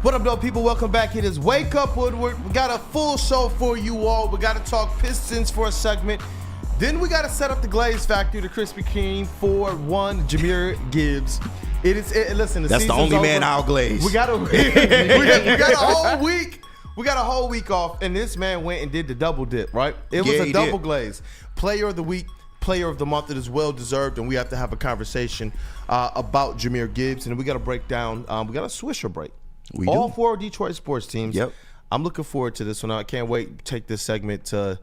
What up, though, people? Welcome back. It is Wake Up Woodward. We got a full show for you all. We got to talk Pistons for a segment. Then we got to set up the Glaze Factory, the Krispy Kreme for one Jahmyr Gibbs. Listen, the that's the only over. Man I'll glaze. We got a whole week. We got a whole week off, and this man went and did the double dip, right? It was a double glaze. Player of the week, player of the month. It is well deserved, and we have to have a conversation about Jahmyr Gibbs, and we got to break down. We got a Swisher break. All four Detroit sports teams. Yep. I'm looking forward to this one. I can't wait to take this segment to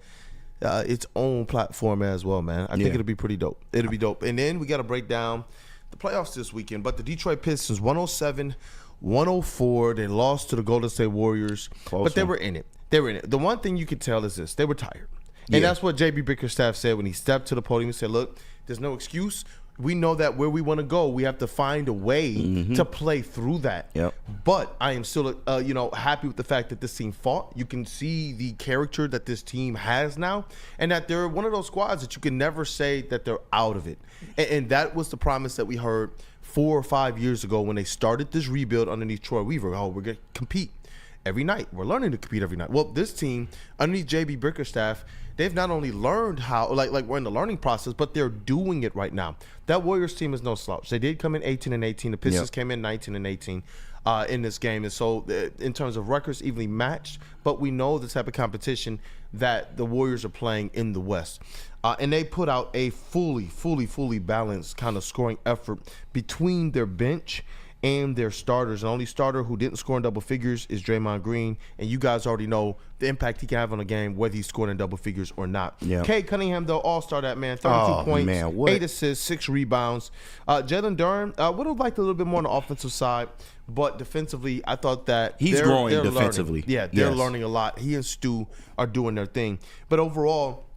its own platform as well, man. I think it'll be pretty dope. It'll be dope. And then we got to break down the playoffs this weekend. But the Detroit Pistons, 107-104. They lost to the Golden State Warriors. But they were in it. The one thing you could tell is this. They were tired. And that's what J.B. Bickerstaff said when he stepped to the podium. He said, look, there's no excuse. We know that where we want to go, we have to find a way to play through that. Yep. But I am still, happy with the fact that this team fought. You can see the character that this team has now, and that they're one of those squads that you can never say that they're out of it. And that was the promise that we heard 4 or 5 years ago when they started this rebuild underneath Troy Weaver. Oh, we're going to compete every night. We're learning to compete every night. Well, this team, underneath J.B. Bickerstaff, they've not only learned how, like we're in the learning process, but they're doing it right now. That Warriors team is no slouch. They did come in 18-18. The Pistons came in 19-18 in this game. And so in terms of records, evenly matched. But we know the type of competition that the Warriors are playing in the West. And they put out a fully balanced kind of scoring effort between their bench and their starters. The only starter who didn't score in double figures is Draymond Green, and you guys already know the impact he can have on a game, whether he's scoring in double figers or not. Yep. Cade Cunningham, though, all-star that man, 32 points, 8 assists, 6 rebounds. Jalen Duren would have liked a little bit more on the offensive side, but defensively, I thought that he's growing defensively. Learning. Yeah, they're learning a lot. He and Stu are doing their thing. But overall,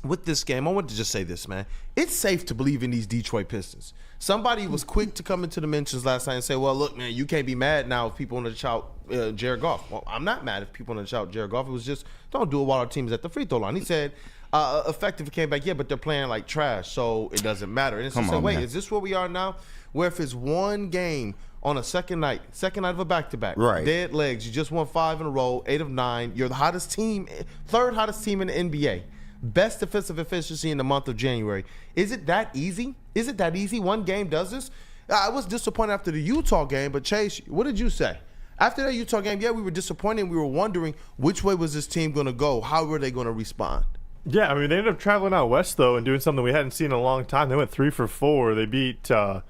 with this game, I want to just say this, man. It's safe to believe in these Detroit Pistons. Somebody was quick to come into the mentions last night and say, well, look, man, you can't be mad now if people want to shout Jared Goff. Well, I'm not mad if people want to shout Jared Goff. It was just, don't do it while our team is at the free throw line. He said, effective came back, but they're playing like trash, so it doesn't matter. And it's just wait, is this where we are now? Where if it's one game on a second night of a back-to-back, dead legs, you just won 5 in a row, 8 of 9, you're the hottest team, third hottest team in the NBA. Best defensive efficiency in the month of January. Is it that easy? Is it that easy? One game does this? I was disappointed after the Utah game, but Chase, what did you say? After that Utah game, we were disappointed. We were wondering which way was this team going to go? How were they going to respond? Yeah, I mean, they ended up traveling out west, though, and doing something we hadn't seen in a long time. They went 3 for 4. They beat the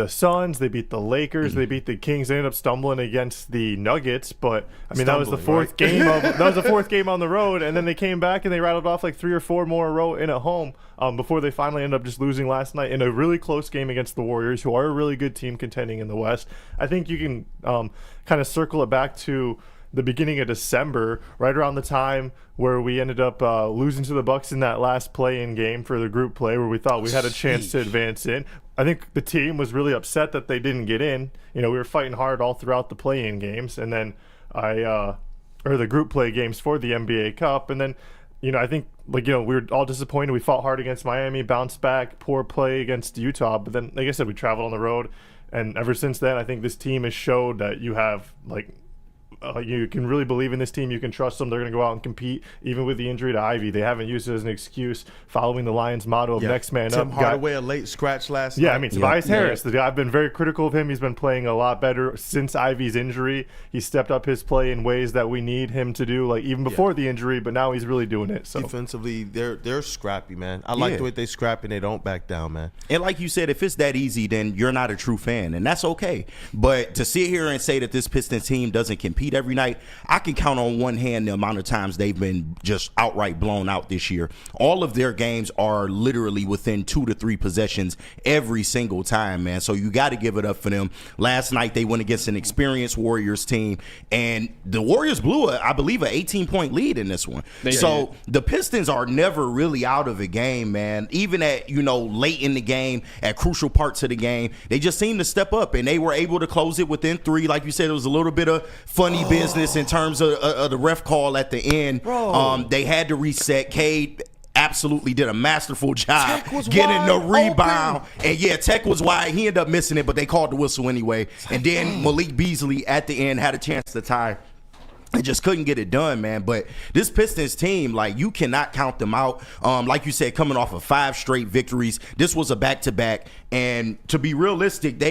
Suns, they beat the Lakers, they beat the Kings. They ended up stumbling against the Nuggets, but I mean that was the fourth game on the road, and then they came back and they rattled off like 3 or 4 more in a row in at home before they finally ended up just losing last night in a really close game against the Warriors, who are a really good team contending in the West. I think you can kind of circle it back to the beginning of December, right around the time where we ended up losing to the Bucks in that last play-in game for the group play, where we thought we had a chance to advance in. I think the team was really upset that they didn't get in. You know, we were fighting hard all throughout the play-in games, and then or the group play games for the NBA Cup, and then I think we were all disappointed. We fought hard against Miami, bounced back, poor play against Utah, but then, like I said, we traveled on the road, and ever since then, I think this team has showed that you have you can really believe in this team. You can trust them. They're going to go out and compete, even with the injury to Ivy. They haven't used it as an excuse, following the Lions' motto of next man up. Tim Hardaway, a late scratch last night. Yeah, I mean, Tobias Harris, the guy, I've been very critical of him. He's been playing a lot better since Ivy's injury. He stepped up his play in ways that we need him to do, like even before the injury, but now he's really doing it. So defensively, they're scrappy, man. I like the way they scrap and they don't back down, man. And like you said, if it's that easy, then you're not a true fan, and that's okay. But to sit here and say that this Pistons team doesn't compete every night, I can count on one hand the amount of times they've been just outright blown out this year. All of their games are literally within 2 to 3 possessions every single time, man. So you got to give it up for them. Last night they went against an experienced Warriors team, and the Warriors blew I believe an 18-point lead in this one. The Pistons are never really out of a game, man. Even at late in the game, at crucial parts of the game, they just seem to step up, and they were able to close it within 3. Like you said, it was a little bit of funny business in terms of the ref call at the end. They had to reset. Cade absolutely did a masterful job getting the rebound. Open. And yeah, Tech was wide. He ended up missing it, but they called the whistle anyway. And then Malik Beasley at the end had a chance to tie. They just couldn't get it done, man. But this Pistons team, like, you cannot count them out. Like you said, coming off of 5 straight victories, this was a back-to-back. And to be realistic,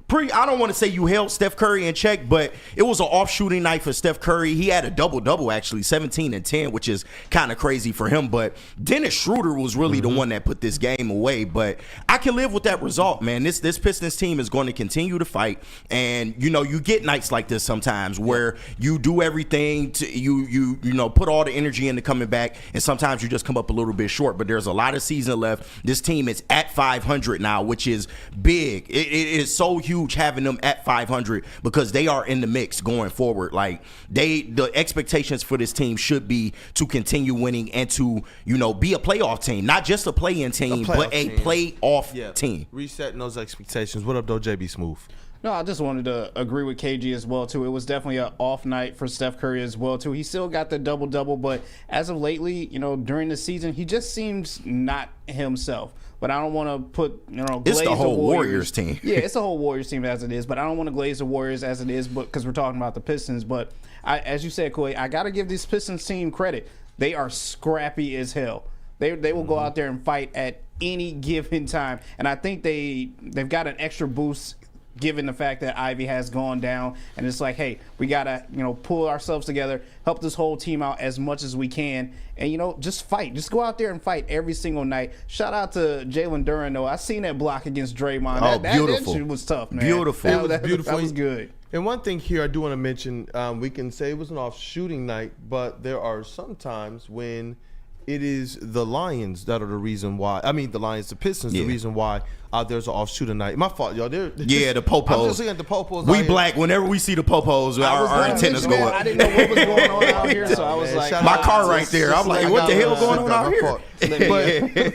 I don't want to say you held Steph Curry in check, but it was an off shooting night for Steph Curry. He had a double-double, actually, 17 and 10, which is kind of crazy for him. But Dennis Schroeder was really the one that put this game away. But I can live with that result, man. This Pistons team is going to continue to fight. And, you know, you get nights like this sometimes where you do everything to you put all the energy into coming back, and sometimes you just come up a little bit short. But there's a lot of season left. This team is at 500 now, which is big. It is so huge having them at 500 because they are in the mix going forward. Like, the expectations for this team should be to continue winning and to, you know, be a playoff team, not just a play-in team, but a playoff team. Resetting those expectations. What up, though, JB Smooth? No, I just wanted to agree with KG as well, too. It was definitely an off night for Steph Curry as well, too. He still got the double-double, but as of lately, you know, during the season, he just seems not himself. But I don't want to put, you know, glaze it's the whole the Warriors team. Yeah, it's the whole Warriors team as it is. But I don't want to glaze the Warriors as it is, because we're talking about the Pistons. But as you said, Koi, I got to give this Pistons team credit. They are scrappy as hell. They will go out there and fight at any given time. And I think they've got an extra boost given the fact that Ivy has gone down, and it's like, hey, we gotta, you know, pull ourselves together, help this whole team out as much as we can, and, you know, just fight. Just go out there and fight every single night. Shout out to Jalen Duren, though. I seen that block against Draymond. Beautiful. That shit was tough, man. Beautiful. That was good. And one thing here I do want to mention, we can say it was an off shooting night, but there are some times when it is the Lions that are the reason why. I mean, the Lions, the Pistons, the reason why there's an off shooting night. My fault, y'all. The Popos. I'm just looking at the Popos. We black. Whenever we see the Popos, our antennas go up. I didn't know what was going on out here, so I was like, my car right there. I'm like, what the hell going on out here?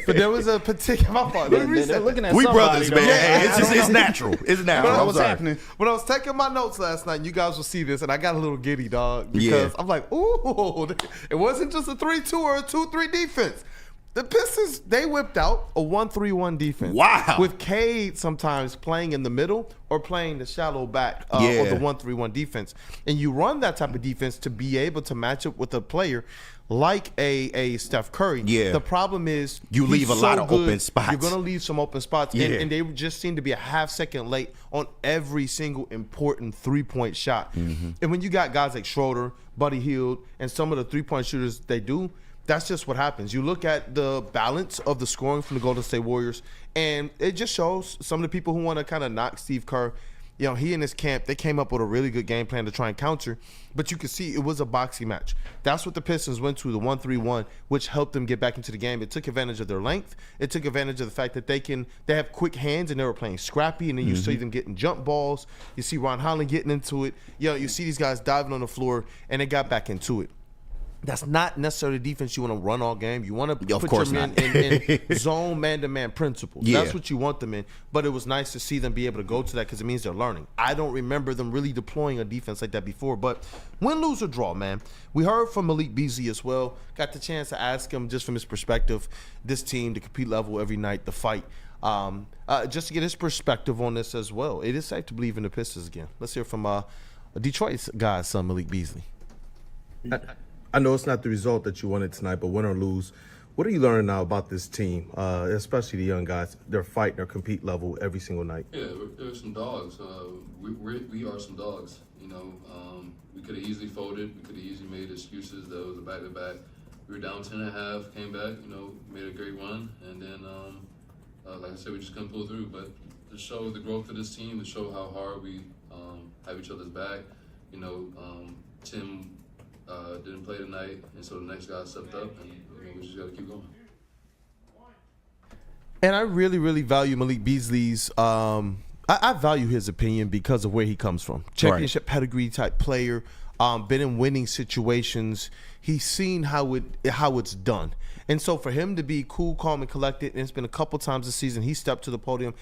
But there was a particular. My fault. They're looking at we somebody, brothers, man. It's natural. It's natural. What's happening? When I was taking my notes last night, you guys will see this, and I got a little giddy, dog, because I'm like, ooh, it wasn't just a 3-2 or a 2-3 defense. The Pistons, they whipped out a 1-3-1 defense. Wow. With Cade sometimes playing in the middle or playing the shallow back of the 1-3-1 defense. And you run that type of defense to be able to match up with a player like a Steph Curry. Yeah. The problem is you leave a lot of open spots. You're going to leave some open spots. Yeah. And they just seem to be a half second late on every single important three-point shot. Mm-hmm. And when you got guys like Schroeder, Buddy Hield, and some of the three-point shooters they do, that's just what happens. You look at the balance of the scoring from the Golden State Warriors, and it just shows some of the people who want to kind of knock Steve Kerr. You know, he and his camp, they came up with a really good game plan to try and counter, but you could see it was a boxing match. That's what the Pistons went to, the 1-3-1, which helped them get back into the game. It took advantage of their length. It took advantage of the fact that they have quick hands, and they were playing scrappy, and then you see them getting jump balls. You see Ron Holland getting into it. You see these guys diving on the floor, and they got back into it. That's not necessarily defense you want to run all game. You want to put your men in zone man-to-man principles. Yeah. That's what you want them in. But it was nice to see them be able to go to that because it means they're learning. I don't remember them really deploying a defense like that before. But win, lose, or draw, man. We heard from Malik Beasley as well. Got the chance to ask him just from his perspective, this team, the compete level every night, the fight. Just to get his perspective on this as well. It is safe to believe in the Pistons again. Let's hear from Detroit's guy's son, Malik Beasley. I know it's not the result that you wanted tonight, but win or lose, what are you learning now about this team, especially the young guys? They're fighting their compete level every single night. Yeah, there's some dogs. We are some dogs. You know, we could have easily folded. We could have easily made excuses. That was a back-to-back. We were down 10.5, came back. You know, made a great run, and then, like I said, we just couldn't pull through. But to show the growth of this team, to show how hard we have each other's back. You know, Tim didn't play tonight, and so the next guy stepped up, and we just got to keep going. And I really, really value Malik Beasley's. I value his opinion because of where he comes from. Championship pedigree type player, been in winning situations. He's seen how it's done, and so for him to be cool, calm, and collected, and it's been a couple times this season he stepped to the podium.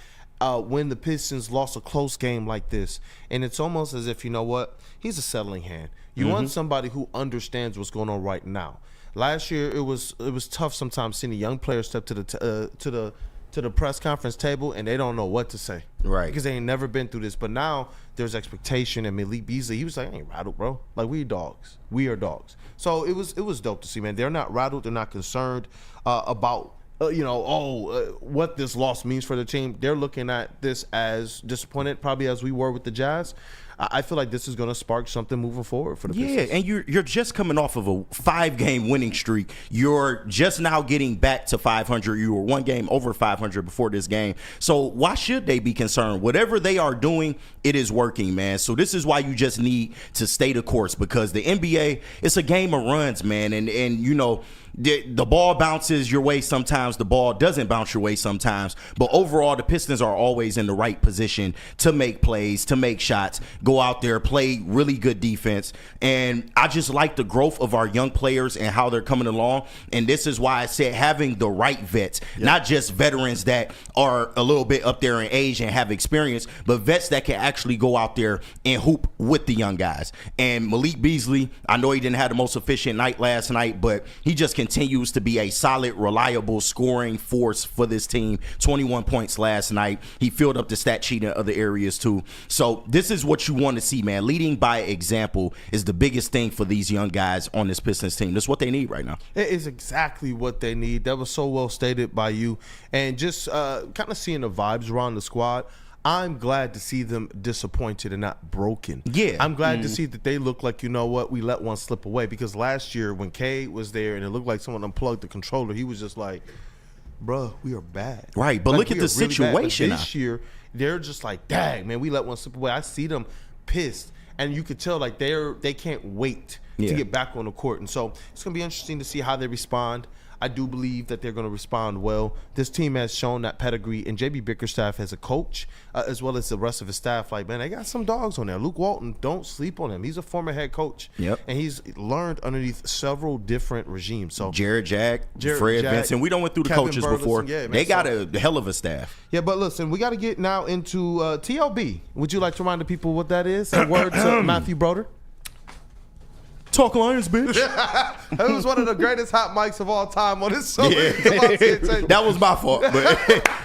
When the Pistons lost a close game like this. And it's almost as if, you know what, he's a settling hand. You want somebody who understands what's going on right now. Last year it was tough sometimes seeing a young player step to the press conference table and they don't know what to say, right? Because they ain't never been through this. But now there's expectation. And Malik Beasley, he was like, I ain't rattled, bro. Like, we dogs. We are dogs. So it was dope to see, man. They're not rattled. They're not concerned about what this loss means for the team. They're looking at this as disappointed, probably as we were with the Jazz. I feel like this is going to spark something moving forward for the Pistons. Yeah, and you're just coming off of a 5-game winning streak. You're just now getting back to 500. You were 1 game over 500 before this game. So why should they be concerned? Whatever they are doing, it is working, man. So this is why you just need to stay the course, because the NBA, it's a game of runs, man. And you know, the ball bounces your way sometimes. The ball doesn't bounce your way sometimes. But overall, the Pistons are always in the right position to make plays, to make shots, go out there, play really good defense. And I just like the growth of our young players and how they're coming along. And this is why I said having the right vets, not just veterans that are a little bit up there in age and have experience, but vets that can actually go out there and hoop with the young guys. And Malik Beasley, I know he didn't have the most efficient night last night, but he just continues to be a solid, reliable scoring force for this team. 21 points last night. He filled up the stat sheet in other areas too. So this is what you want to see, man. Leading by example is the biggest thing for these young guys on this Pistons team. That's what they need right now. It is exactly what they need. That was so well stated by you. And just kind of seeing the vibes around the squad, I'm glad to see them disappointed and not broken. Yeah. I'm glad to see that they look like, you know what, we let one slip away. Because last year when K was there and it looked like someone unplugged the controller, he was just like, bruh, we are bad. Right, but like, look at the situation. This year, they're just like, dang, man, we let one slip away. I see them pissed. And you could tell like they can't wait to get back on the court. And so it's going to be interesting to see how they respond. I do believe that they're going to respond well. This team has shown that pedigree, and JB Bickerstaff as a coach, as well as the rest of his staff, like, man, they got some dogs on there. Luke Walton, don't sleep on him. He's a former head coach. Yep. And he's learned underneath several different regimes. So Jared Jack, Fred Vinson. We done went through the coaches before. Yeah, man, they got a hell of a staff. Yeah, but listen, we got to get now into TLB. Would you like to remind the people what that is? A word to Matthew Broder? Talk Lions, bitch. It was one of the greatest hot mics of all time on this show. Yeah. That was my fault, but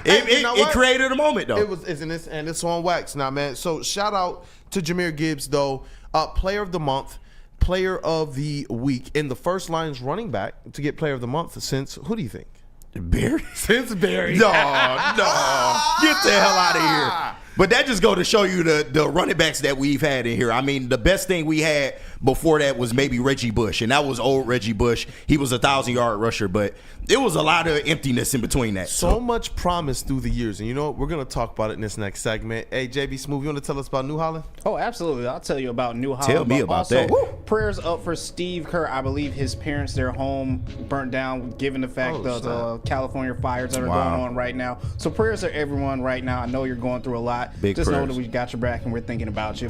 it created a moment, though. It was, and it's on wax now, man. So shout out to Jahmyr Gibbs, though, Player of the Month, Player of the Week, and the first Lions running back to get Player of the Month since, who do you think? Barry? Since Barry. No. Get the hell out of here. But that just go to show you the running backs that we've had in here. I mean, the best thing we had before that was maybe Reggie Bush, and that was old Reggie Bush. He was a 1,000-yard rusher, but it was a lot of emptiness in between that. So much promise through the years, and you know what? We're going to talk about it in this next segment. Hey, JB Smooth, you want to tell us about New Holland? Oh, absolutely. I'll tell you about New Holland. Tell me about also, that. Prayers up for Steve Kerr. I believe his parents, their home burnt down, given the fact of the California fires that are going on right now. So prayers to everyone right now. I know you're going through a lot. Big Just prayers. know that we got your back and we're thinking about you.